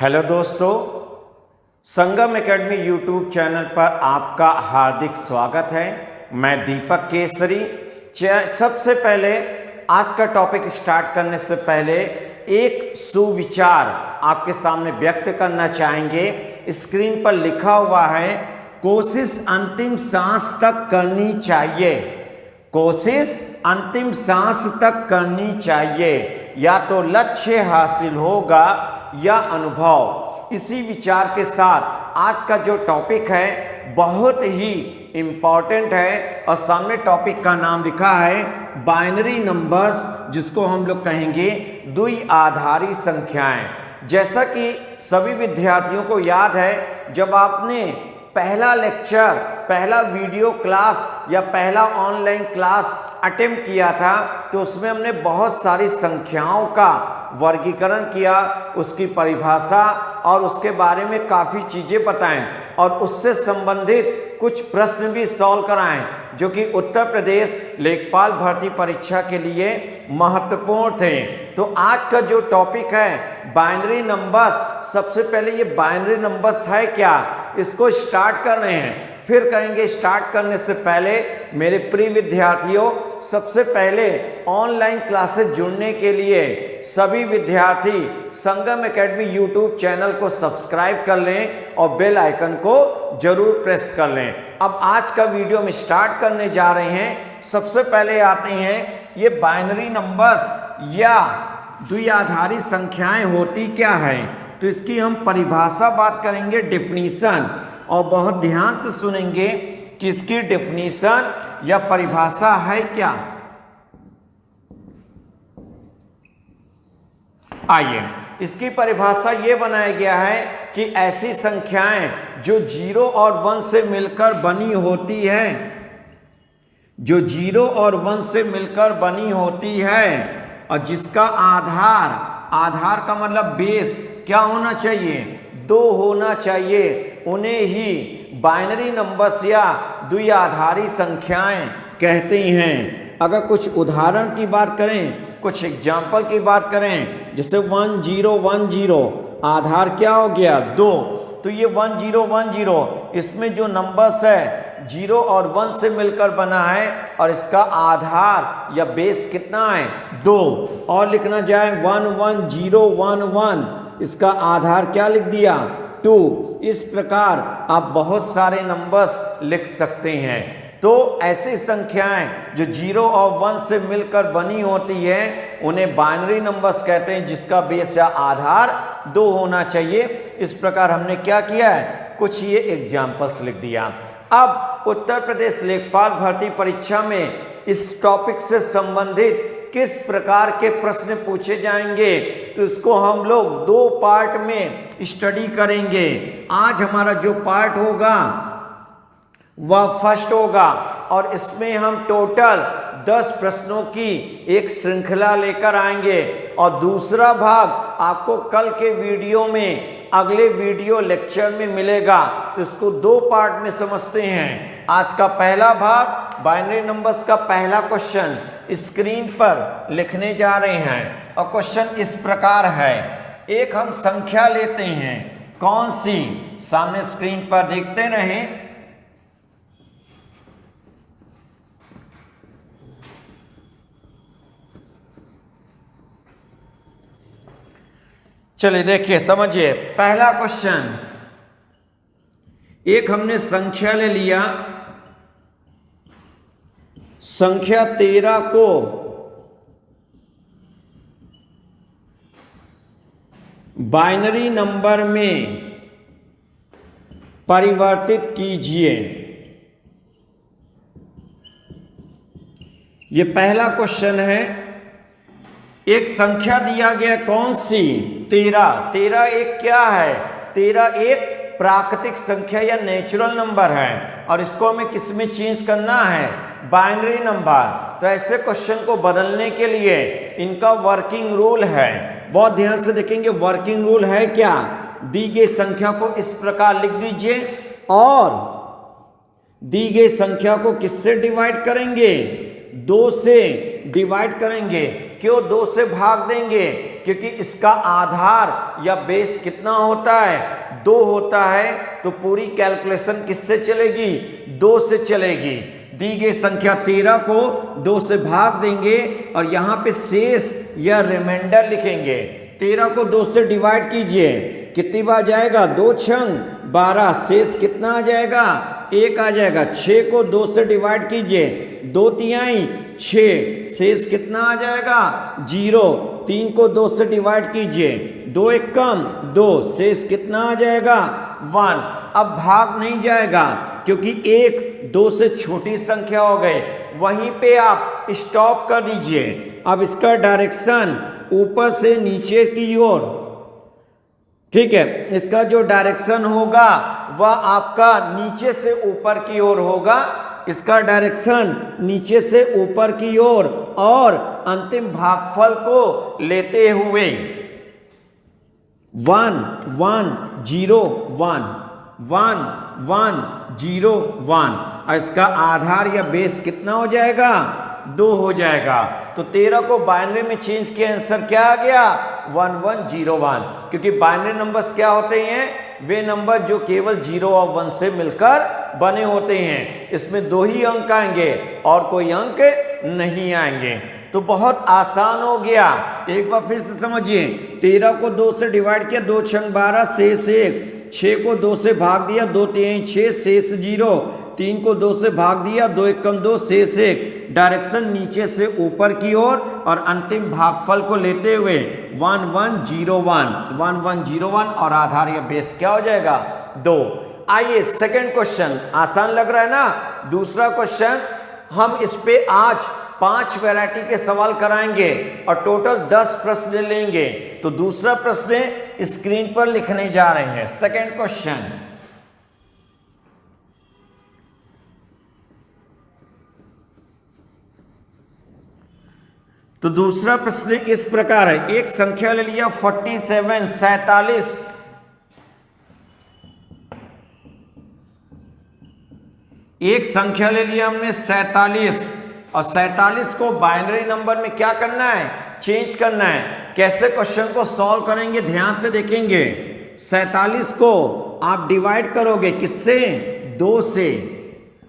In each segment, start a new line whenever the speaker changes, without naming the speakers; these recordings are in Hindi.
हेलो दोस्तों, संगम एकेडमी यूट्यूब चैनल पर आपका हार्दिक स्वागत है। मैं दीपक केसरी। सबसे पहले आज का टॉपिक स्टार्ट करने से पहले एक सुविचार आपके सामने व्यक्त करना चाहेंगे। स्क्रीन पर लिखा हुआ है, कोशिश अंतिम सांस तक करनी चाहिए। कोशिश अंतिम सांस तक करनी चाहिए, या तो लक्ष्य हासिल होगा या अनुभव। इसी विचार के साथ आज का जो टॉपिक है बहुत ही इम्पॉर्टेंट है और सामने टॉपिक का नाम लिखा है बाइनरी नंबर्स, जिसको हम लोग कहेंगे द्विआधारी संख्याएं। जैसा कि सभी विद्यार्थियों को याद है, जब आपने पहला लेक्चर, पहला वीडियो क्लास या पहला ऑनलाइन क्लास अटेम्प्ट किया था, तो उसमें हमने बहुत सारी संख्याओं का वर्गीकरण किया, उसकी परिभाषा और उसके बारे में काफ़ी चीज़ें बताएं और उससे संबंधित कुछ प्रश्न भी सॉल्व कराएं, जो कि उत्तर प्रदेश लेखपाल भर्ती परीक्षा के लिए महत्वपूर्ण थे। तो आज का जो टॉपिक है बाइनरी नंबर्स, सबसे पहले ये बाइनरी नंबर्स है क्या, इसको स्टार्ट कर रहे हैं। फिर कहेंगे स्टार्ट करने से पहले मेरे प्रिय विद्यार्थियों, सबसे पहले ऑनलाइन क्लासेस जुड़ने के लिए सभी विद्यार्थी संगम एकेडमी यूट्यूब चैनल को सब्सक्राइब कर लें और बेल आइकन को जरूर प्रेस कर लें। अब आज का वीडियो हम स्टार्ट करने जा रहे हैं। सबसे पहले आते हैं, ये बाइनरी नंबर्स या द्विआधारी संख्याएं होती क्या है, तो इसकी हम परिभाषा बात करेंगे, डेफिनीशन, और बहुत ध्यान से सुनेंगे कि इसकी डेफिनीशन या परिभाषा है क्या। आइए, इसकी परिभाषा ये बनाया गया है कि ऐसी संख्याएं जो 0 और 1 से मिलकर बनी होती है, जो 0 और 1 से मिलकर बनी होती है और जिसका आधार का मतलब बेस क्या होना चाहिए, 2 होना चाहिए, उन्हें ही बाइनरी नंबर्स या द्विआधारी संख्याएं कहते हैं। अगर कुछ उदाहरण की बात करें, कुछ एग्जाम्पल की बात करें, जैसे 1010, आधार क्या हो गया, 2, तो ये 1010, इसमें जो नंबर्स है 0 और 1 से मिलकर बना है और इसका आधार या बेस कितना है, 2। और लिखना जाए 11011, इसका आधार क्या लिख दिया, 2। इस प्रकार आप बहुत सारे नंबर्स लिख सकते हैं। तो ऐसी संख्याएं जो 0 और 1 से मिलकर बनी होती है उन्हें बाइनरी नंबर्स कहते हैं, जिसका बेस या आधार 2 होना चाहिए। इस प्रकार हमने क्या किया है, कुछ ये एग्जाम्पल्स लिख दिया। अब उत्तर प्रदेश लेखपाल भर्ती परीक्षा में इस टॉपिक से संबंधित किस प्रकार के प्रश्न पूछे जाएंगे, तो इसको हम लोग 2 पार्ट में स्टडी करेंगे। आज हमारा जो पार्ट होगा वह फर्स्ट होगा और इसमें हम टोटल 10 प्रश्नों की एक श्रृंखला लेकर आएंगे और दूसरा भाग आपको कल के वीडियो में, अगले वीडियो लेक्चर में मिलेगा। तो इसको 2 पार्ट में समझते हैं। आज का पहला भाग बाइनरी नंबर्स का पहला क्वेश्चन स्क्रीन पर लिखने जा रहे हैं और क्वेश्चन इस प्रकार है। एक हम संख्या लेते हैं, कौन सी, सामने स्क्रीन पर देखते रहें। चलिए देखिए, समझिए पहला क्वेश्चन। एक हमने संख्या ले लिया, संख्या 13 को बाइनरी नंबर में परिवर्तित कीजिए। ये पहला क्वेश्चन है। एक संख्या दिया गया, कौन सी, 13। 13 एक क्या है, 13 एक प्राकृतिक संख्या या नेचुरल नंबर है और इसको हमें किस में चेंज करना है, बाइनरी नंबर। तो ऐसे क्वेश्चन को बदलने के लिए इनका वर्किंग रूल है, बहुत ध्यान से देखेंगे। वर्किंग रूल है क्या, दी गई संख्या को इस प्रकार लिख दीजिए और दी गई संख्या को किससे डिवाइड करेंगे, 2 से डिवाइड करेंगे। क्यों 2 से भाग देंगे? क्योंकि इसका आधार या बेस कितना होता है? 2 होता है। तो पूरी कैलकुलेशन किससे चलेगी? 2 से चलेगी। दी गई संख्या 13 को 2 से भाग देंगे और यहां पे शेष या रिमाइंडर लिखेंगे। 13 को 2 से डिवाइड कीजिए, कितनी बार जाएगा? 2 छंग 12, शेष कितना आ जाएगा? 1 आ जाएगा। 6 को 2 से डिवाइड कीजिए, 2 तिहाई 6, शेष कितना आ जाएगा? 0। 3 को 2 से डिवाइड कीजिए, 2 एक कम 2, शेष कितना आ जाएगा? 1। अब भाग नहीं जाएगा क्योंकि 1 2 से छोटी संख्या हो गई, वहीं पे आप स्टॉप कर दीजिए। अब इसका डायरेक्शन ऊपर से नीचे की ओर, ठीक है, इसका जो डायरेक्शन होगा वह आपका नीचे से ऊपर की ओर होगा। इसका डायरेक्शन नीचे से ऊपर की ओर और अंतिम भागफल को लेते हुए 1 1 0 1 1 1 0 1, और इसका आधार या बेस कितना हो जाएगा? 2 हो जाएगा। तो 13 को बाइनरी में चेंज किया, आंसर क्या आ गया? 1101। क्योंकि बाइनरी नंबर्स क्या होते हैं? वे नंबर जो केवल 0 और 1 से मिलकर बने होते हैं। इसमें 2 ही अंक आएंगे और कोई अंक नहीं आएंगे। तो बहुत आसान हो गया। एक बार फिर से समझिए, 13 को 2 से डिवाइड किया, 2 छंग 12, शेष 1। 6 को 2 से भाग दिया, 2 तिहाई 6, शेष 0। 3 को 2 से भाग दिया, 2 एकम 2, शेष 1। डायरेक्शन नीचे से ऊपर की ओर और अंतिम भागफल को लेते हुए 1101 1101, और आधार या बेस क्या हो जाएगा? 2। आइए सेकंड क्वेश्चन, आसान लग रहा है ना? दूसरा क्वेश्चन, हम इस पे आज 5 वैरायटी के सवाल कराएंगे और टोटल 10 प्रश्न लेंगे। तो दूसरा प्रश्न स्क्रीन पर लिखने जा रहे हैं। सेकंड क्वेश्चन, तो दूसरा प्रश्न इस प्रकार है। एक संख्या ले लिया 47 47, एक संख्या ले लिया हमने 47, और 47 को बाइनरी नंबर में क्या करना है? चेंज करना है। कैसे क्वेश्चन को सॉल्व करेंगे? ध्यान से देखेंगे। 47 को आप डिवाइड करोगे किससे? 2 से,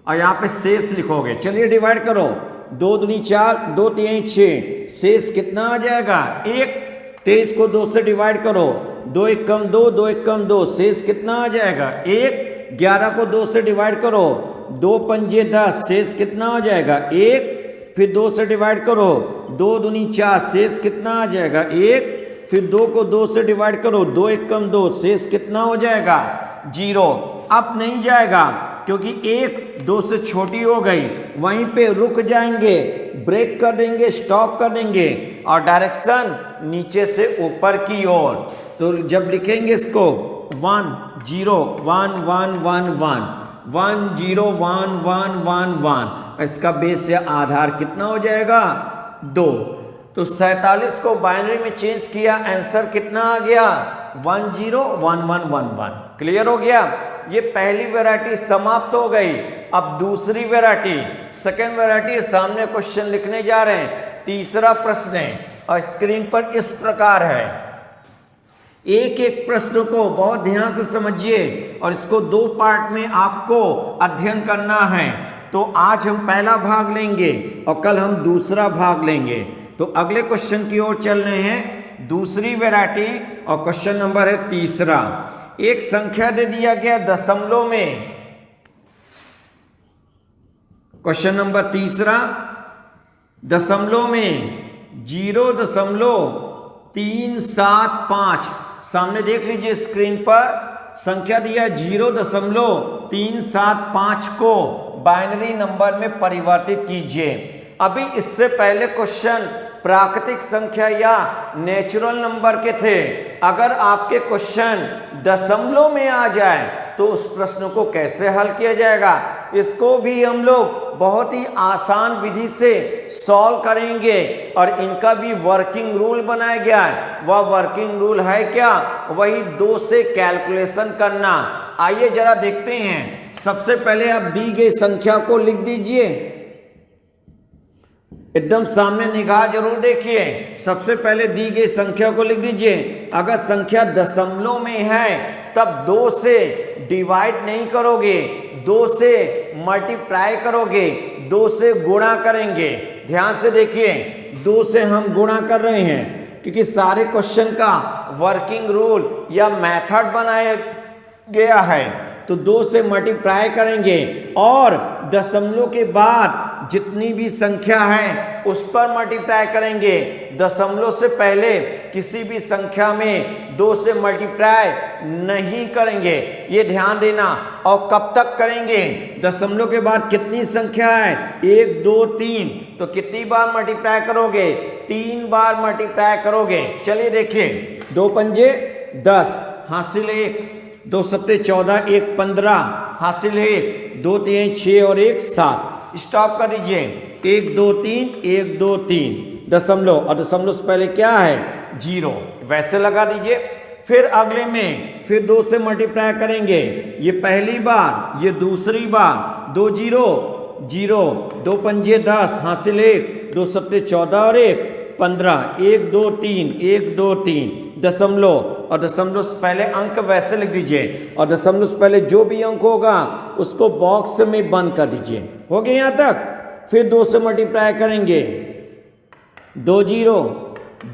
और यहां पे शेष लिखोगे। चलिए डिवाइड करो, 2 दूनी 4, 2 तिहाई 6, शेष कितना आ जाएगा? 1। 23 को 2 से डिवाइड करो, 2 एकम 2, 2 एकम 2, शेष कितना आ जाएगा? 1। 11 को 2 से डिवाइड करो, 2 पंजे 10, शेष कितना आ जाएगा? 1। फिर 2 से डिवाइड करो, 2 दूनी 4, शेष कितना आ जाएगा? 1। फिर 2 को 2 से डिवाइड करो, 2 एकम 2, शेष कितना हो जाएगा? 0। अब नहीं जाएगा क्योंकि 1 2 से छोटी हो गई, वहीं पे रुक जाएंगे, ब्रेक कर देंगे, स्टॉप कर देंगे, और डायरेक्शन नीचे से ऊपर की ओर। तो जब लिखेंगे इसको 1 0 1 1 1 1 1 0 1 1 1 1, इसका बेस या आधार कितना हो जाएगा? 2। तो 47 को बाइनरी में चेंज किया, आंसर कितना आ गया? 101111। क्लियर हो गया? ये पहली वैरायटी समाप्त हो गई। अब दूसरी वैरायटी, सेकेंड वैरायटी सामने क्वेश्चन लिखने जा रहे हैं। तीसरा प्रश्न है और स्क्रीन पर इस प्रकार है। एक एक प्रश्न को बहुत ध्यान से समझिए और इसको 2 पार्ट में आपको अध्ययन करना है। तो आज हम पहला भाग लेंगे और कल हम दूसरा भाग लेंगे। तो अगले क्वेश्चन की ओर चल रहे हैं, दूसरी वैरायटी, और क्वेश्चन नंबर है तीसरा। एक संख्या दे दिया गया दशमलव में। क्वेश्चन नंबर तीसरा, दशमलव में 0.375, सामने देख लीजिए स्क्रीन पर संख्या दिया 0.375 को बाइनरी नंबर में परिवर्तित कीजिए। अभी इससे पहले क्वेश्चन प्राकृतिक संख्या या नेचुरल नंबर के थे। अगर आपके क्वेश्चन दशमलव में आ जाए तो उस प्रश्न को कैसे हल किया जाएगा, इसको भी हम लोग बहुत ही आसान विधि से सॉल्व करेंगे और इनका भी वर्किंग रूल बनाया गया है। वह वर्किंग रूल है क्या? वही 2 से कैलकुलेशन करना। आइए जरा देखते हैं। सबसे पहले आप दी गई संख्या को लिख दीजिए। एकदम सामने निगाह जरूर देखिए। सबसे पहले दी गई संख्या को लिख दीजिए। अगर संख्या दशमलव में है तब 2 से डिवाइड नहीं करोगे, 2 से मल्टीप्लाई करोगे, 2 से गुणा करेंगे। ध्यान से देखिए, 2 से हम गुणा कर रहे हैं क्योंकि सारे क्वेश्चन का वर्किंग रूल या मेथड बनाया गया है। तो 2 से मल्टीप्लाई करेंगे और दशमलव के बाद जितनी भी संख्या है उस पर मल्टीप्लाई करेंगे। दशमलव से पहले किसी भी संख्या में 2 से मल्टीप्लाई नहीं करेंगे, ये ध्यान देना। और कब तक करेंगे? दशमलव के बाद कितनी संख्या है? 1 2 3, तो कितनी बार मल्टीप्लाई करोगे? 3 बार मल्टीप्लाई करोगे। चलिए देखिए, 2 पंजे 10 हासिल 1, 2 सत्ते 14, 1 15 हासिल 1, 2 3 6 और 1 7। स्टॉप कर दीजिए। 1 2 3 1 2 3 दशमलव, और दशमलव से पहले क्या है? 0, वैसे लगा दीजिए। फिर अगले में फिर 2 से मल्टीप्लाई करेंगे। ये पहली बार, ये दूसरी बार। 2 0 0, 2 पंजे 10 हासिल 1, 2 सत्ते 14 और 1 15, 1 2 3 1 2 3 दशमलव, और दशमलव से पहले अंक वैसे लिख दीजिए। और दशमलव से पहले जो भी अंक होगा उसको बॉक्स में बंद कर दीजिए। हो गया यहाँ तक? फिर 2 से मल्टीप्लाई करेंगे। 2 0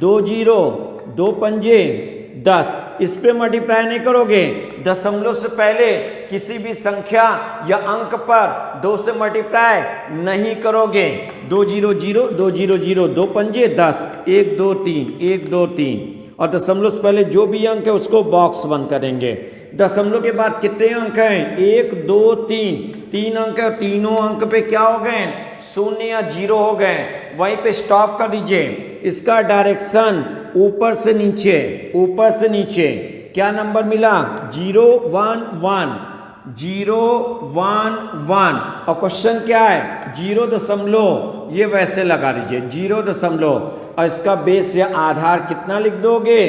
2 0, 2 पंजे 10। इस पे मल्टीप्लाई नहीं करोगे। दशमलव से पहले किसी भी संख्या या अंक पर 2 से मल्टीप्लाई नहीं करोगे। 2 0 0 2 0 0, 2 पंजे 10, 1 2 3 1 2 3, और दशमलव से पहले जो भी अंक है उसको बॉक्स बंद करेंगे। दशमलव के बाद कितने अंक हैं? 1 2 3, 3 अंक है। तीनों अंक पे क्या हो गए? 0 या 0 हो गए। वहीं पे स्टॉप कर दीजिए। इसका डायरेक्शन ऊपर से नीचे, ऊपर से नीचे। क्या नंबर मिला? 0 1 1 0 1 1, और क्वेश्चन क्या है? 0 दशमलव, ये वैसे लगा दीजिए 0 दशमलव, और इसका बेस या आधार कितना लिख दोगे?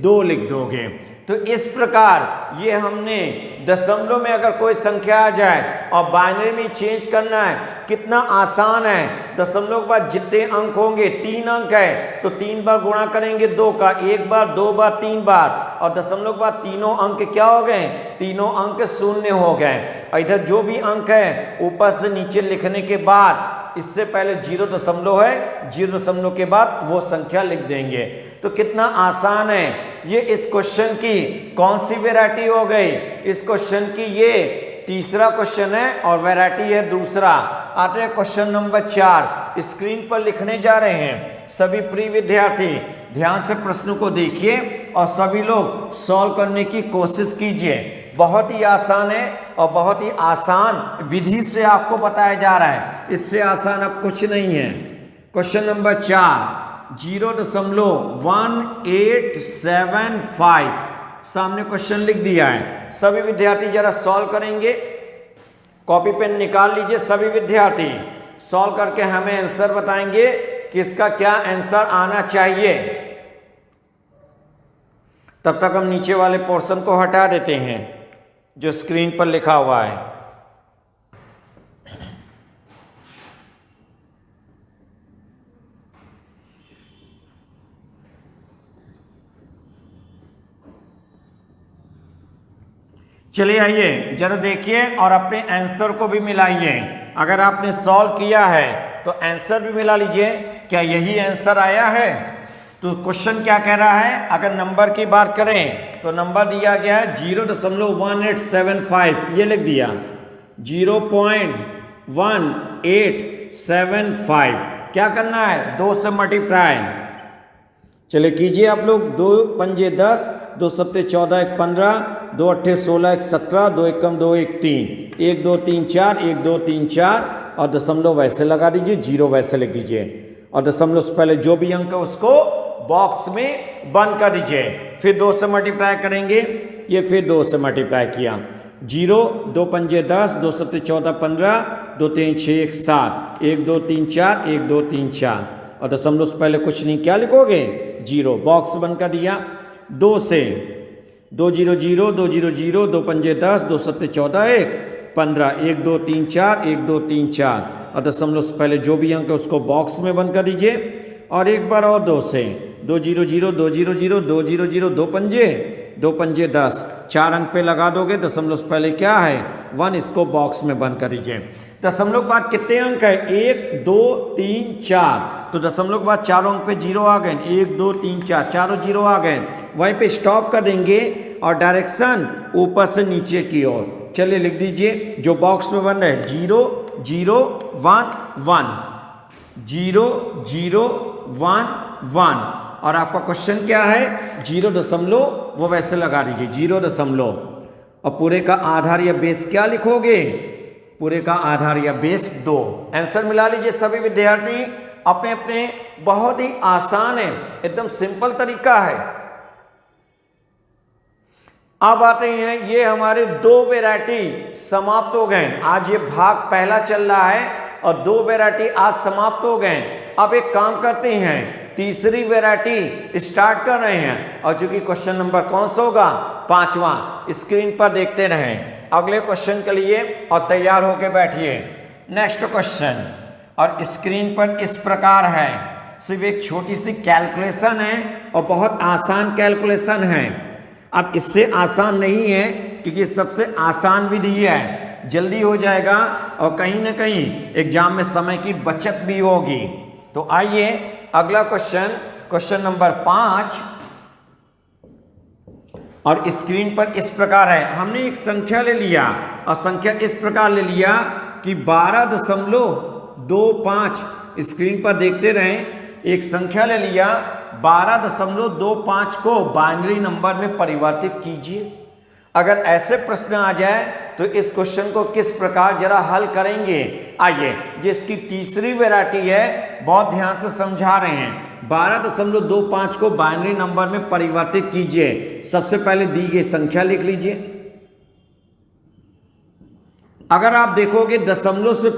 2 लिख दोगे। तो इस प्रकार ये हमने दशमलव में अगर कोई संख्या आ जाए और बाइनरी में चेंज करना है, कितना आसान है। दशमलव के बाद जितने अंक होंगे, 3 अंक है तो 3 बार गुणा करेंगे 2 का, 1 बार 2 बार 3 बार, और दशमलव के बाद तीनों अंक क्या हो गए? तीनों अंक 0 हो गए। और इधर जो भी अंक है ऊपर से नीचे लिखने के बाद इससे पहले 0 दशमलव है, 0 दशमलव के बाद वो संख्या लिख देंगे। तो कितना आसान है ये। इस क्वेश्चन की कौन सी वैरायटी हो गई? इस क्वेश्चन की ये तीसरा क्वेश्चन है और वैरायटी है दूसरा। आते हैं क्वेश्चन नंबर 4। स्क्रीन पर लिखने जा रहे हैं। सभी प्रिय विद्यार्थी ध्यान से प्रश्नों को देखिए और सभी लोग सॉल्व करने की कोशिश कीजिए। बहुत ही आसान है और बहुत ही आसान विधि से आपको बताया जा रहा है। इससे आसान अब कुछ नहीं है। क्वेश्चन नंबर 4, 0.1875 सामने क्वेश्चन लिख दिया है। सभी विद्यार्थी जरा सॉल्व करेंगे। कॉपी पेन निकाल लीजिए। सभी विद्यार्थी सॉल्व करके हमें आंसर बताएंगे कि इसका क्या आंसर आना चाहिए। तब तक हम नीचे वाले पोर्शन को हटा देते हैं जो स्क्रीन पर लिखा हुआ है। चलिए आइए जरा देखिए और अपने आंसर को भी मिलाइए। अगर आपने सॉल्व किया है तो आंसर भी मिला लीजिए। क्या यही आंसर आया है? तो क्वेश्चन क्या कह रहा है? अगर नंबर की बात करें तो नंबर दिया गया है 0.1875, ये लिख दिया 0.1875। क्या करना है? 2 से मल्टीप्लाई। चलिए कीजिए आप लोग। 2 पंजे 10, 2 सत्ते 14, 1 15, 2 अट्ठे 16, 1 17, 2 एकम 2 1 3, 1 2 3 4, 1 2 3 4, और दशमलव वैसे लगा दीजिए, 0 वैसे लिख दीजिए, और दशमलव से पहले जो भी अंक है उसको बॉक्स में बंद कर दीजिए। फिर 2 से मल्टीप्लाई करेंगे। ये फिर 2 से मल्टीप्लाई किया। 0 2 पंजे 10, 2 सत्ते 14 15, 2 3 6 1 7, 1 2 3 4, 1 2 3 4, और दशमलव से पहले कुछ नहीं, क्या लिखोगे? 0, बॉक्स बंद कर दिया। 2 से 2 0 0, 2 0 0, 2 पंजे 10, 2 सत्ते 14 1 15, 1 2 3 4, 1 2 3 4, और दशमलव से पहले जो भी अंक है उसको बॉक्स में बंद कर दीजिए। और एक बार और 2 से 2 0 0 2 0 0 2 0 0 2 पंजे 10, 4 अंक पे लगा दोगे। दशमलव से पहले क्या है 1, इसको बॉक्स में बंद कर दीजिए। दशमलव के बाद कितने अंक है 1 2 3 4, तो दशमलव के बाद चारों अंक पे 0 आ गए, 1 2 3 4 चारों 0 आ गए। वहीं पे स्टॉप कर देंगे और डायरेक्शन ऊपर से नीचे की ओर। चलिए लिख दीजिए जो बॉक्स में बन रहा है 0 0 1 1 0 0 1 1। और आपका क्वेश्चन क्या है 0 दशमलव, वो वैसे लगा दीजिए 0 दशमलव। और पूरे का आधार या बेस क्या लिखोगे, पूरे का आधार या बेस 2। आंसर मिला लीजिए सभी विद्यार्थी अपने अपने। बहुत ही आसान है, एकदम सिंपल तरीका है। अब आते हैं, ये हमारे 2 वैरायटी समाप्त हो गए। आज ये भाग पहला चल रहा है और 2 वैरायटी आज समाप्त हो गए। अब एक काम करते हैं, तीसरी वैरायटी स्टार्ट कर रहे हैं। और चूंकि क्वेश्चन नंबर कौन सा होगा 5वां, स्क्रीन पर देखते रहें अगले क्वेश्चन के लिए और तैयार होके बैठिए। नेक्स्ट क्वेश्चन और स्क्रीन पर इस प्रकार है, सिर्फ एक छोटी सी कैलकुलेशन है और बहुत आसान कैलकुलेशन है। अब इससे आसान नहीं है क्योंकि सबसे आसान विधि है, जल्दी हो जाएगा और कहीं ना कहीं एग्जाम में समय की बचत भी होगी। तो आइए अगला क्वेश्चन, क्वेश्चन नंबर 5 और स्क्रीन पर इस प्रकार है। हमने एक संख्या ले लिया और संख्या इस प्रकार ले लिया कि 12.25, स्क्रीन पर देखते रहें। एक संख्या ले लिया 12.25 को बाइनरी नंबर में परिवर्तित कीजिए। अगर ऐसे प्रश्न आ जाए तो इस क्वेश्चन को किस प्रकार जरा हल करेंगे। आइए, जिसकी तीसरी वैरायटी है बहुत ध्यान से समझा रहे हैं। 12.25 को बाइनरी नंबर में परिवर्तित कीजिए। सबसे पहले दी गई संख्या लिख लीजिए। अगर आप देखोगे दशमलव से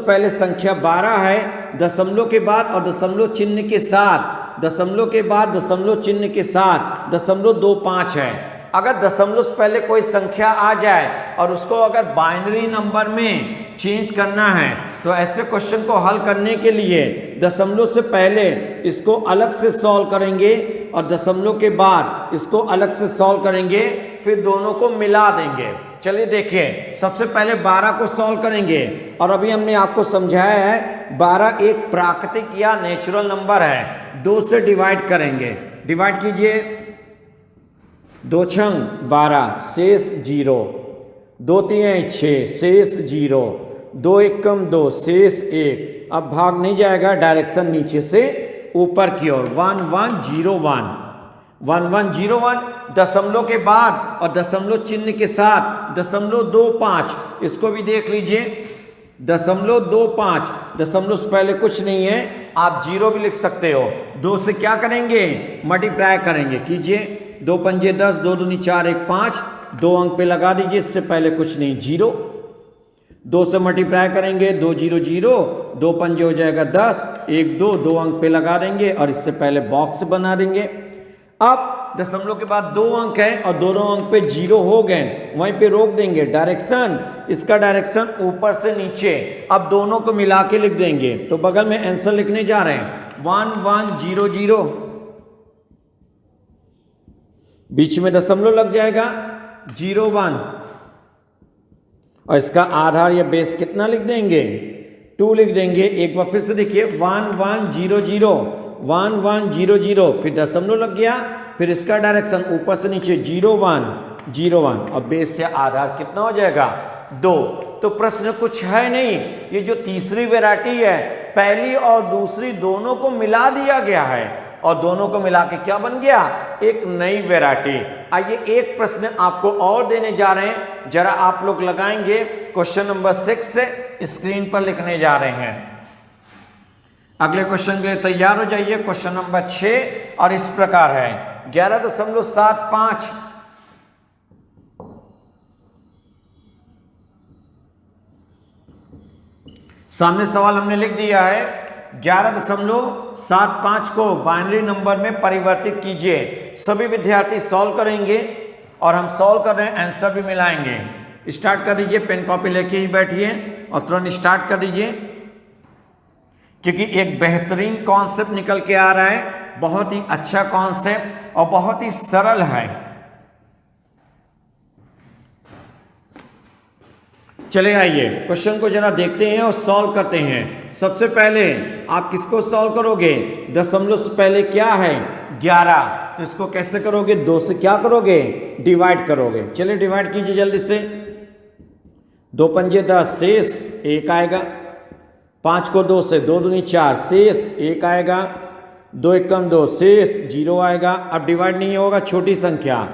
पहले संख्या 12 है, दशमलव के बाद और दशमलव चिन्ह के साथ, दशमलव के बाद दशमलव चिन्ह के साथ 0.25 है। अगर दशमलव से पहले कोई संख्या आ जाए और उसको अगर बाइनरी नंबर में चेंज करना है तो ऐसे क्वेश्चन को हल करने के लिए दशमलव से पहले इसको अलग से सॉल्व करेंगे और दशमलव के बाद इसको अलग से सॉल्व करेंगे, फिर दोनों को मिला देंगे। चलिए देखिए, सबसे पहले 12 को सॉल्व करेंगे और अभी हमने आपको समझाया है 12 एक प्राकृतिक या नेचुरल नंबर है। 2 से डिवाइड करेंगे, डिवाइड कीजिए। 2 छंग 12 शेष 0, 2 तिहाई 6 शेष 0, 2 एकम 2 शेष 1। अब भाग नहीं जाएगा, डायरेक्शन नीचे से ऊपर की ओर 1 1 0 1 1 1 0 1। दशमलव के बाद और दशमलव चिन्ह के साथ 0.25, इसको भी देख लीजिए। 0.25, दशमलव से पहले कुछ नहीं है, आप 0 भी लिख सकते हो। 2 से क्या करेंगे मल्टीप्लाई करेंगे, कीजिए। 2 पंजे 10, 2 दूनी 4 1 5, 2 अंक पे लगा दीजिए, इससे पहले कुछ नहीं 0। 2 से मल्टीप्लाई करेंगे 2 0 0, 2 पंजे हो जाएगा 10, 1 2, 2 अंक पे लगा देंगे और इससे पहले बॉक्स बना देंगे। अब दशमलव के बाद 2 अंक है और दोनों अंक पे 0 हो गए, वहीं पे रोक देंगे। डायरेक्शन, इसका डायरेक्शन ऊपर से नीचे। अब दोनों को मिला के लिख देंगे, तो बगल में आंसर लिखने जा रहे हैं 1 1 0 0, बीच में दशमलव लग जाएगा 0 1 और इसका आधार या बेस कितना लिख देंगे 2 लिख देंगे। एक बार फिर से देखिए 1 1 0 0 1 1 0 0, फिर दशमलव लग गया, फिर इसका डायरेक्शन ऊपर से नीचे 0 1 0 1 और बेस से आधार कितना हो जाएगा 2। तो प्रश्न कुछ है नहीं, ये जो तीसरी वैरायटी है पहली और दूसरी दोनों को मिला दिया गया है और दोनों को मिला के क्या बन गया एक नई वैरायटी। आइए एक प्रश्न आपको और देने जा रहे हैं, जरा आप लोग लगाएंगे। क्वेश्चन नंबर 6 से स्क्रीन पर लिखने जा रहे हैं। अगले क्वेश्चन के लिए तैयार हो जाइए। क्वेश्चन नंबर 6 और इस प्रकार है 11.75। सामने सवाल हमने लिख दिया है 11.75 को बाइनरी नंबर में परिवर्तित कीजिए। सभी विद्यार्थी सॉल्व करेंगे और हम सॉल्व कर रहे हैं, आंसर भी मिलाएंगे। स्टार्ट कर दीजिए, पेन कॉपी लेके ही बैठिए। और तुरंत स्टार्ट कर दीजिए, क्योंकि एक बेहतरीन कॉन्सेप्ट निकल के आ रहा है, बहुत ही अच्छा कॉन्सेप्ट और बहुत ही सरल है। चले आइए क्वेश्चन को जरा देखते हैं और सॉल्व करते हैं। सबसे पहले आप किसको सॉल्व करोगे? दशमलव से पहले क्या है? 11, तो इसको कैसे करोगे? 2 से क्या करोगे? डिवाइड करोगे। चलिए डिवाइड कीजिए जल्दी से। 2 पंजे 10, शेष 1 आएगा। 5 को 2 से, 2 दूनी 4, शेष 1 आएगा। 2 एकम 2, शेष 0 आएगा। अब डिवाइड नहीं होगा, छोटी संख्या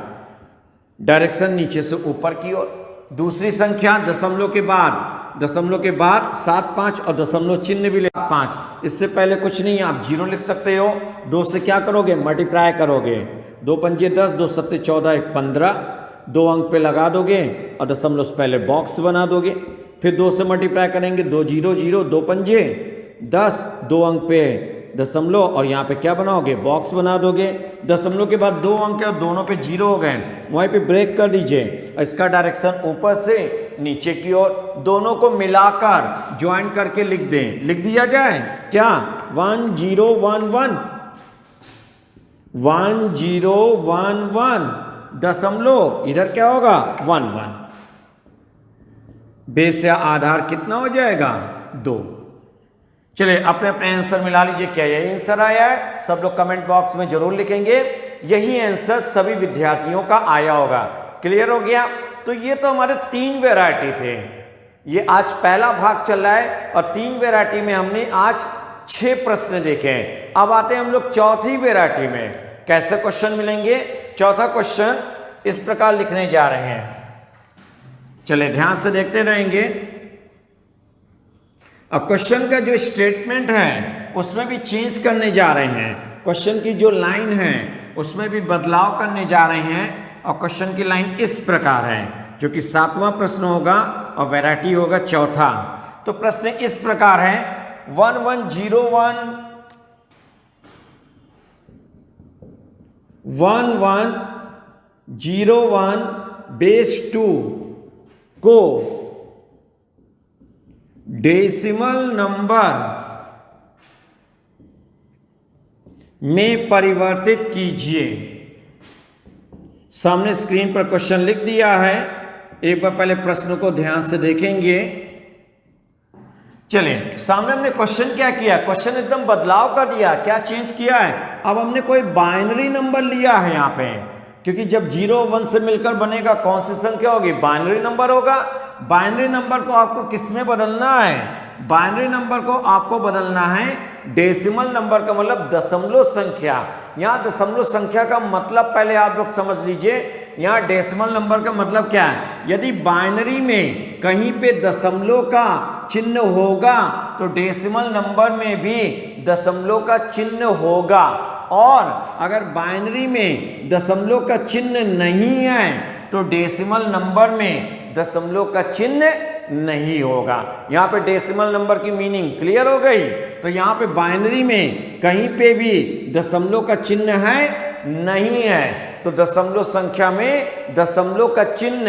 डायरेक्शन नीचे से ऊपर की ओर। दूसरी संख्या दशमलव के बाद 7 5 और दशमलव चिन्ह भी ले 5। इससे पहले कुछ नहीं, आप 0 लिख सकते हो। 2 से क्या करोगे? मल्टीप्लाई करोगे। 2 पंजे 10, 2 सत्ते 14, 1 15। 2 अंक पे लगा दोगे और दशमलव से पहले बॉक्स बना दोगे। फिर 2 से मल्टीप्लाई करेंगे, 2 0 0, 2 पंजे 10, 2 अंक पे दशमलव और यहाँ पे क्या बनाओगे? बॉक्स बना दोगे। दशमलव के बाद 2 अंक है और दोनों पे 0 हो गए, वहीं पे ब्रेक कर दीजिए। इसका डायरेक्शन ऊपर से नीचे की ओर, दोनों को मिलाकर ज्वाइन करके लिख दें। लिख दिया जाए क्या? 1 0 1 1, 1 0 1 1, दशमलव इधर क्या होगा? 1 1। बेस या आधार कितना हो जाएगा? 2। चलिए अपने अपने आंसर मिला लीजिए। क्या यही आंसर आया है? सब लोग कमेंट बॉक्स में जरूर लिखेंगे। यही आंसर सभी विद्यार्थियों का आया होगा। क्लियर हो गया? तो ये तो हमारे 3 वैरायटी थे। ये आज पहला भाग चल रहा है और 3 वैरायटी में हमने आज 6 प्रश्न देखे हैं। अब आते हैं हम लोग चौथी वैरायटी में। कैसे क्वेश्चन मिलेंगे? चौथा क्वेश्चन इस प्रकार लिखने जा रहे हैं। चलिए ध्यान से देखते रहेंगे। अब क्वेश्चन का जो स्टेटमेंट है उसमें भी चेंज करने जा रहे हैं। क्वेश्चन की जो लाइन है उसमें भी बदलाव करने जा रहे हैं। और क्वेश्चन की लाइन इस प्रकार है, जो कि 7वां प्रश्न होगा और वैरायटी होगा चौथा। तो प्रश्न इस प्रकार है, 1 1 0 1 1 1 0 1 बेस 2 को डेसिमल नंबर में परिवर्तित कीजिए। सामने स्क्रीन पर क्वेश्चन लिख दिया है। एक बार पहले प्रश्न को ध्यान से देखेंगे। चलिए सामने हमने क्वेश्चन क्या किया? क्वेश्चन एकदम बदलाव कर दिया। क्या चेंज किया है? अब हमने कोई बाइनरी नंबर लिया है यहाँ पे, क्योंकि जब 0 1 से मिलकर बनेगा कौन सी संख्या होगी? बाइनरी नंबर होगा। बाइनरी नंबर को आपको किस में बदलना है? बाइनरी नंबर को आपको बदलना है डेसिमल नंबर का, मतलब दशमलव संख्या। यहाँ दशमलव संख्या का मतलब पहले आप लोग समझ लीजिए। यहाँ डेसिमल नंबर का मतलब क्या है? यदि बाइनरी में कहीं पे दशमलव का चिन्ह होगा तो डेसिमल नंबर में भी दशमलव का चिन्ह होगा। और अगर बाइनरी में दशमलव का चिन्ह नहीं है तो डेसिमल नंबर में दशमलव का चिन्ह नहीं होगा। यहाँ पे डेसिमल नंबर की मीनिंग क्लियर हो गई। तो यहाँ पे बाइनरी में कहीं पे भी दशमलव का चिन्ह है नहीं है, तो दशमलव संख्या में दशमलव का चिन्ह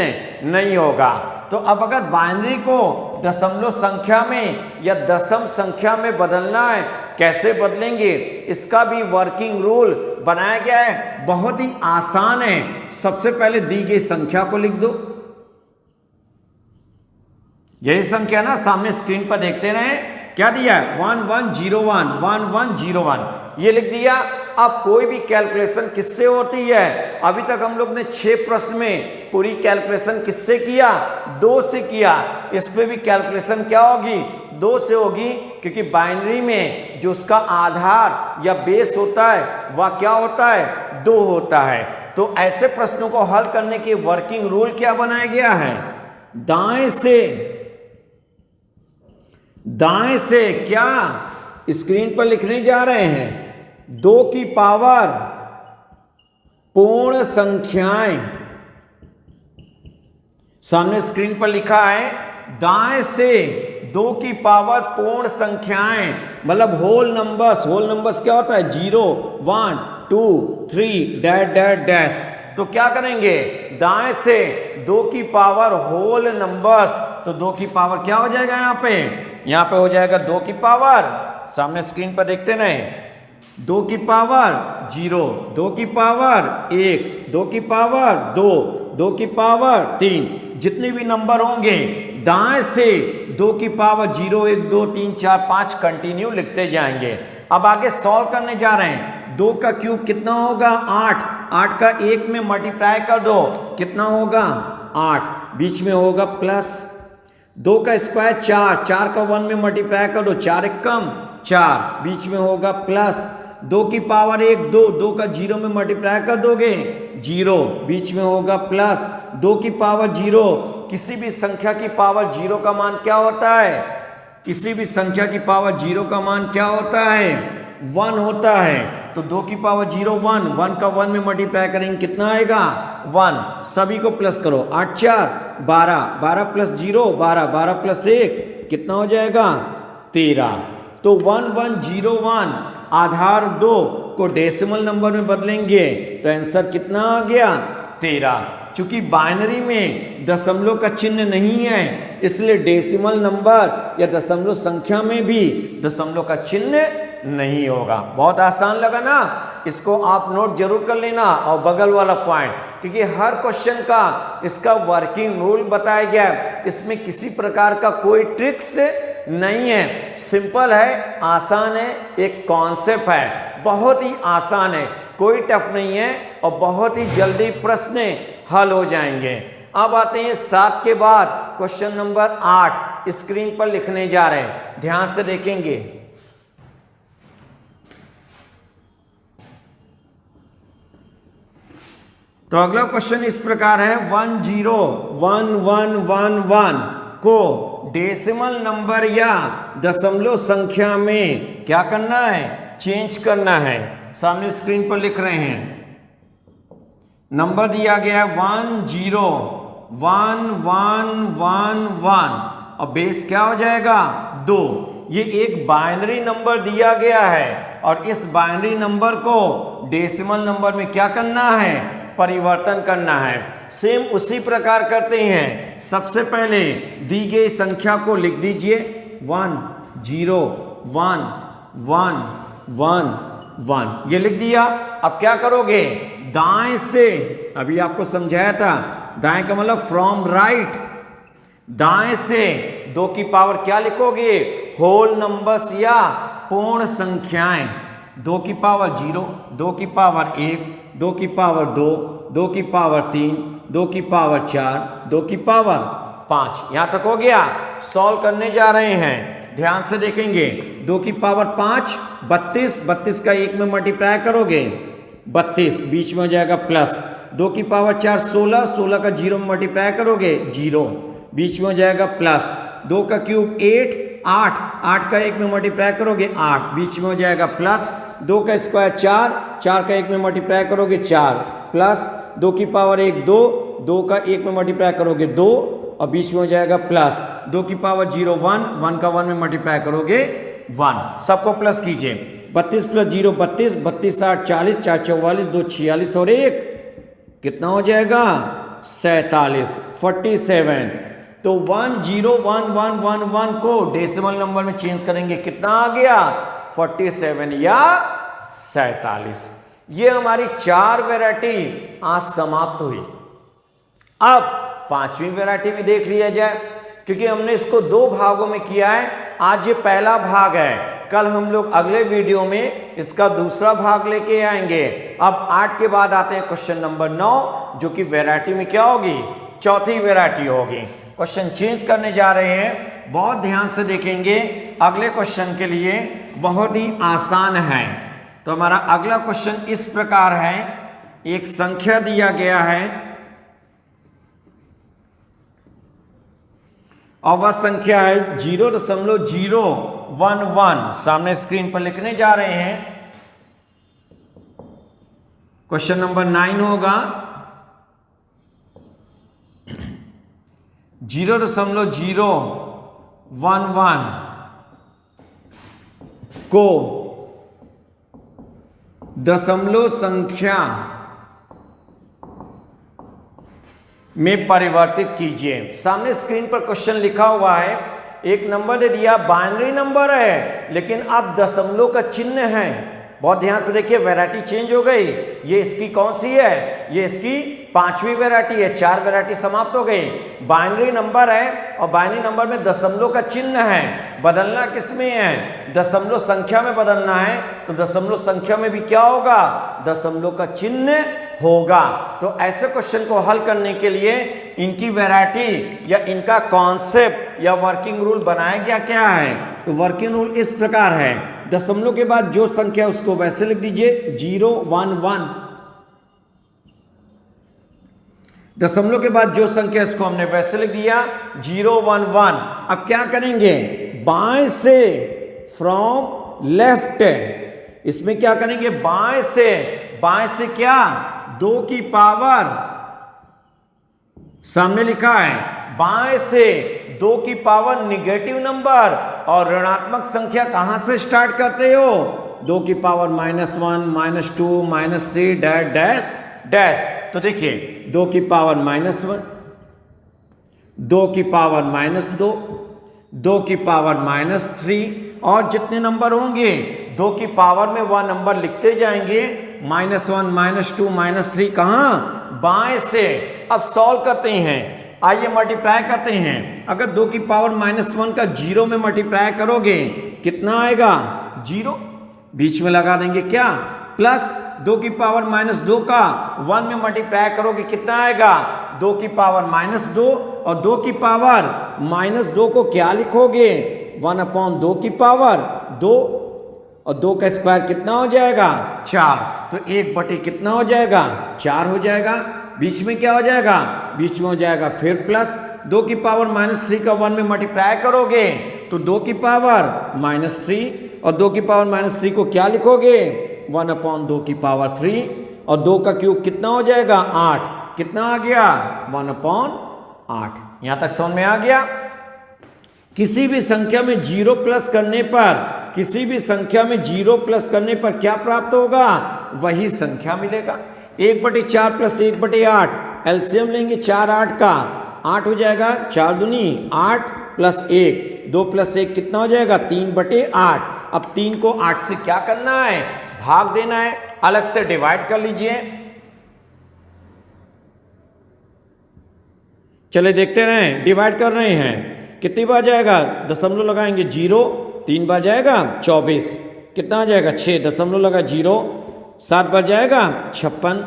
नहीं होगा। तो अब अगर बाइनरी को दशमलव संख्या में या दशम संख्या में बदलना है, कैसे बदलेंगे? इसका भी वर्किंग रूल बनाया गया है। बहुत ही आसान है। सबसे पहले दी गई संख्या को लिख दो। यही संख्या ना सामने स्क्रीन पर देखते रहे। क्या दिया है? 1 1 0 1 1 1 0 1, ये लिख दिया। अब कोई भी कैलकुलेशन किससे होती है? अभी तक हम लोग ने 6 प्रश्न में पूरी कैलकुलेशन किससे किया? 2 से किया। इस पे भी कैलकुलेशन क्या होगी? 2 से होगी, क्योंकि बाइनरी में जो उसका आधार या बेस होता है वह क्या होता है? 2 होता है। तो ऐसे प्रश्नों को हल करने के वर्किंग रूल क्या बनाया गया है? दाएं से क्या स्क्रीन पर लिखने जा रहे हैं? 2 की पावर पूर्ण संख्याएं। सामने स्क्रीन पर लिखा है दाएं से 2 की पावर पूर्ण संख्याएं, मतलब होल नंबर्स। होल नंबर्स क्या होता है? 0 1 2 3 डैश डैश डैश। तो क्या करेंगे, दाएं से 2 की पावर होल नंबर्स, तो 2 की पावर क्या हो जाएगा यहाँ पे हो जाएगा 2 की पावर, सामने स्क्रीन पर देखते नहीं, 2 की पावर 0, 2 की पावर 1, 2 की पावर 2, 2 की पावर 3, जितने भी नंबर होंगे दाएं से 2 की पावर 0, 1, 2, 3, 4, 5 कंटिन्यू लिखते जाएंगे। अब आगे सॉल्व करने जा रहे हैं। 2 का क्यूब कितना होगा 8, 8 का 1 में मल्टीप्लाई कर दो, कितना होगा 8, बीच में होगा प्लस। 2 का स्क्वायर 4, 4 का 1 में मल्टीप्लाई कर दो, 4 एक कम 4, बीच में होगा प्लस। 2 की पावर 1 2, 2 का 0 में मल्टीप्लाई कर दोगे 0, बीच में होगा प्लस। 2 की पावर 0, किसी भी संख्या की पावर 0 का मान क्या होता है, किसी भी संख्या की पावर 0 का मान क्या होता है 1 होता है। तो 2 की पावर 0 1, 1 का 1 में मल्टीप्लाई करेंगे कितना आएगा 1, सभी को प्लस करो, 8 4 12, 12 प्लस 0 12, 12 प्लस 1 कितना हो जाएगा 13। तो 1 1 0 1 आधार 2 को डेसिमल नंबर में बदलेंगे तो आंसर कितना आ गया 13। चूंकि बाइनरी में दशमलव का चिन्ह नहीं है इसलिए डेसिमल नंबर या दशमलव संख्या में भी दशमलव का चिन्ह नहीं होगा। बहुत आसान लगा ना, इसको आप नोट जरूर कर लेना। और बगल वाला पॉइंट, क्योंकि हर क्वेश्चन का इसका वर्किंग रूल बताया गया है, इसमें किसी प्रकार का कोई ट्रिक्स नहीं है, सिंपल है, आसान है, एक कॉन्सेप्ट है, बहुत ही आसान है, कोई टफ नहीं है और बहुत ही जल्दी प्रश्न हल हो जाएंगे। अब आते हैं 7 के बाद क्वेश्चन नंबर 8 स्क्रीन पर लिखने जा रहे हैं, ध्यान से देखेंगे। तो अगला क्वेश्चन इस प्रकार है 1 0 1 1 1 1 को डेसिमल नंबर या दशमलव संख्या में क्या करना है, चेंज करना है। सामने स्क्रीन पर लिख रहे हैं, नंबर दिया गया है 1 0 1 1 1 1 और बेस क्या हो जाएगा 2। ये एक बाइनरी नंबर दिया गया है और इस बाइनरी नंबर को डेसिमल नंबर में क्या करना है, परिवर्तन करना है। सेम उसी प्रकार करते हैं। सबसे पहले दी गई संख्या को लिख दीजिए 1 0 1 1 1 1, ये लिख दिया। अब क्या करोगे, दाएं से, अभी आपको समझाया था, दाएं का मतलब फ्रॉम राइट, दाएं से 2 की पावर क्या लिखोगे, होल नंबर्स या पूर्ण संख्याएं। 2 की पावर 0, 2 की पावर 1, 2 की पावर 2, 2 की पावर 3, 2 की पावर 4, 2 की पावर 5, यहां तक हो गया। सॉल्व करने जा रहे हैं, ध्यान से देखेंगे। 2 की पावर 5 32, 32 का 1 में मल्टीप्लाई करोगे 32, बीच में हो जाएगा प्लस। 2 की पावर 4 16, 16 का 0 में मल्टीप्लाई करोगे 0, बीच में हो जाएगा प्लस। 2 का क्यूब 8 8, 8 का 1 में मल्टीप्लाई करोगे 8, बीच में हो जाएगा प्लस। 2 का स्क्वायर 4, 4 का 1 में मल्टीप्लाई करोगे 4 प्लस। 2 की पावर 1 2, 2 का 1 में मल्टीप्लाई करोगे 2 और बीच में हो जाएगा प्लस। 2 की पावर 0 1, 1 का 1 में मल्टीप्लाई करोगे 1, सबको प्लस कीजिए। 32 प्लस 0 32, 32 8 40, 4 44, 2 46 और 1 कितना हो जाएगा 47, 47। तो 1 0 1 1 1 1 को डेसिमल नंबर में चेंज करेंगे, कितना आ गया 47 या 47। ये हमारी 4 वैरायटी आज समाप्त हुई। अब 5वीं वैरायटी में देख लिया जाए, क्योंकि हमने इसको 2 भागों में किया है। आज ये पहला भाग है, कल हम लोग अगले वीडियो में इसका दूसरा भाग लेके आएंगे। अब 8 के बाद आते हैं क्वेश्चन नंबर 9, जो कि वैरायटी में क्या होगी, चौथी वैरायटी होगी। क्वेश्चन चेंज करने जा रहे हैं, बहुत ध्यान से देखेंगे। अगले क्वेश्चन के लिए बहुत ही आसान है। तो हमारा अगला क्वेश्चन इस प्रकार है, एक संख्या दिया गया है और वह संख्या है 0.011। सामने स्क्रीन पर लिखने जा रहे हैं। क्वेश्चन नंबर 9 होगा 0.011 को दशमलव संख्या में परिवर्तित कीजिए। सामने स्क्रीन पर क्वेश्चन लिखा हुआ है, एक नंबर दे दिया, बाइनरी नंबर है लेकिन अब दशमलव का चिन्ह है। बहुत ध्यान से देखिए, वैरायटी चेंज हो गई। ये इसकी कौन सी है? ये इसकी पांचवी वैरायटी है, 4 वैरायटी समाप्त हो गई। बाइनरी नंबर है और बाइनरी नंबर में दशमलव का चिन्ह है। बदलना किस में है? दशमलव संख्या में बदलना है, तो दशमलव संख्या में भी क्या होगा? दशमलव का चिन्ह होगा। तो ऐसे क्वेश्चन को हल करने के लिए इनकी वैरायटी या इनका कॉन्सेप्ट या वर्किंग रूल बनाया गया क्या है? तो वर्किंग रूल इस प्रकार है, दशमलव के बाद जो संख्या उसको वैसे लिख दीजिए 0 1 1। दशमलव के बाद जो संख्या इसको हमने वैसे लिख दिया 0 1 1। अब क्या करेंगे? बाएं से, फ्रॉम लेफ्ट, इसमें क्या करेंगे? बाएं से, बाएं से क्या? 2 की पावर, सामने लिखा है बाएं से 2 की पावर निगेटिव नंबर, और ऋणात्मक संख्या कहां से स्टार्ट करते हो? 2 की पावर -1 -2 -3 डैश डैश डैश। तो देखिए 2 की पावर -1, 2 की पावर -2, 2 की पावर -3, और जितने नंबर होंगे 2 की पावर में वह नंबर लिखते जाएंगे। -1 -2 -3 कहां? बाएं से। अब सॉल्व करते हैं, आइए मल्टीप्लाई करते हैं। अगर 2 की पावर -1 का 0 में मल्टीप्लाई करोगे कितना आएगा? 0। बीच में लगा देंगे क्या? प्लस 2 की पावर -2 का 1 में मल्टीप्लाई करोगे कितना आएगा? 2 की पावर -2, और 2 की पावर -2 को क्या लिखोगे? 1/2 की पावर 2, और 2 का स्क्वायर कितना हो जाएगा? 4। तो 1 बटे कितना हो जाएगा? 4 हो जाएगा। बीच में क्या हो जाएगा? बीच में हो जाएगा फिर प्लस 2 की पावर -3 का 1 में मल्टीप्लाई करोगे तो 2 की पावर -3, और 2 की पावर -3 को क्या लिखोगे? 1/2 की पावर 3, और 2 का क्यूब कितना हो जाएगा? 8। कितना आ गया? 1/8। यहां तक समझ में आ गया? किसी भी संख्या में 0 प्लस करने पर, किसी भी संख्या में 0 प्लस करने पर क्या प्राप्त होगा? वही संख्या मिलेगा। 1/4 प्लस 1/8, एलसीएम लेंगे 4 8 का, 8 हो जाएगा। 4 दूनी 8 प्लस 1, 2 प्लस 1 कितना हो जाएगा? 3/8। अब 3 को 8 से क्या करना है? भाग देना है। अलग से डिवाइड कर लीजिए। चले देखते रहें, डिवाइड कर रहे हैं। कितनी बार जाएगा? दशमलव लगाएंगे 0, 3 बार जाएगा 24, कितना आ जाएगा? 6। दशमलव लगा 0, 7 बार जाएगा 56,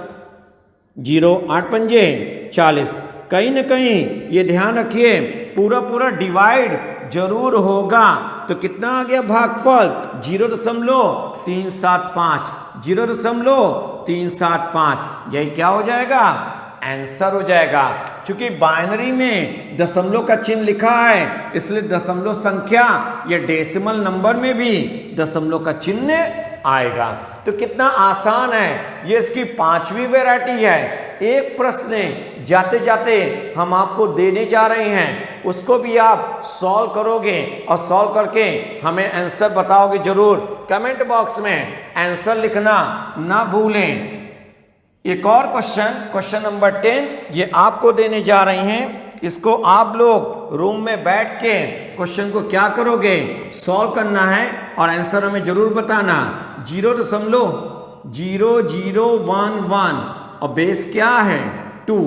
0 8 पंजे 40। कहीं ना कहीं ये ध्यान रखिए, पूरा पूरा डिवाइड जरूर होगा। तो कितना आ गया भागफल? 0.375, 0.375। यही क्या हो जाएगा? आंसर हो जाएगा। चूंकि बाइनरी में दशमलव का चिन्ह लिखा है, इसलिए दशमलव संख्या या डेसिमल नंबर में भी दशमलव का चिन्ह आएगा। तो कितना आसान है। ये इसकी 5वीं वैरायटी है। एक प्रश्न जाते जाते हम आपको देने जा रहे हैं, उसको भी आप सॉल्व करोगे और सॉल्व करके हमें आंसर बताओगे जरूर। कमेंट बॉक्स में आंसर लिखना ना भूलें। एक और क्वेश्चन नंबर 10 ये आपको देने जा रहे हैं। इसको आप लोग रूम में बैठ के क्वेश्चन को क्या करोगे? सॉल्व करना है और आंसर हमें जरूर बताना। 0.0011 और बेस क्या है? 2।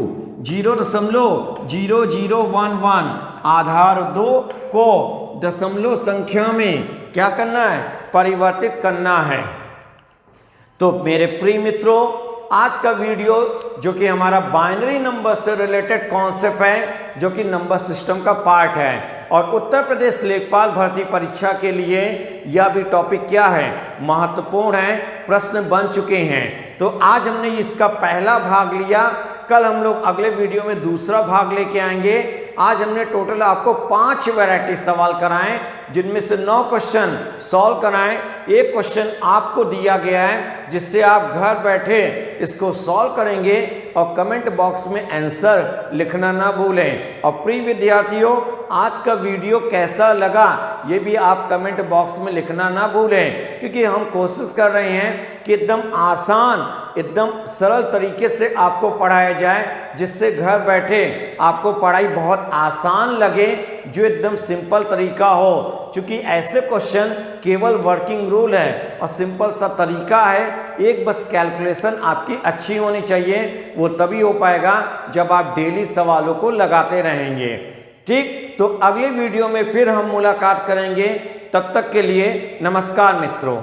0.0011 आधार 2 को दशमलव संख्या में क्या करना है? परिवर्तित करना है। तो मेरे प्रिय मित्रों, आज का वीडियो जो कि हमारा बाइनरी नंबर से रिलेटेड कॉन्सेप्ट है, जो कि नंबर सिस्टम का पार्ट है, और उत्तर प्रदेश लेखपाल भर्ती परीक्षा के लिए यह भी टॉपिक क्या है? महत्वपूर्ण है, प्रश्न बन चुके हैं। तो आज हमने इसका पहला भाग लिया, कल हम लोग अगले वीडियो में दूसरा भाग लेके आएंगे। आज हमने टोटल आपको 5 वैरायटी सवाल कराएं, जिनमें से 9 क्वेश्चन सॉल्व कराएं। एक क्वेश्चन आपको दिया गया है जिससे आप घर बैठे इसको सॉल्व करेंगे और कमेंट बॉक्स में आंसर लिखना ना भूलें। और प्रिय विद्यार्थियों, आज का वीडियो कैसा लगा ये भी आप कमेंट बॉक्स में लिखना ना भूलें, क्योंकि हम कोशिश कर रहे हैं कि एकदम आसान, एकदम सरल तरीके से आपको पढ़ाया जाए, जिससे घर बैठे आपको पढ़ाई बहुत आसान लगे, जो एकदम सिंपल तरीका हो। क्योंकि ऐसे क्वेश्चन केवल वर्किंग रूल है और सिंपल सा तरीका है, एक बस कैलकुलेशन आपकी अच्छी होनी चाहिए। वो तभी हो पाएगा जब आप डेली सवालों को लगाते रहेंगे। ठीक, तो अगले वीडियो में फिर हम मुलाकात करेंगे। तब तक के लिए नमस्कार मित्रों।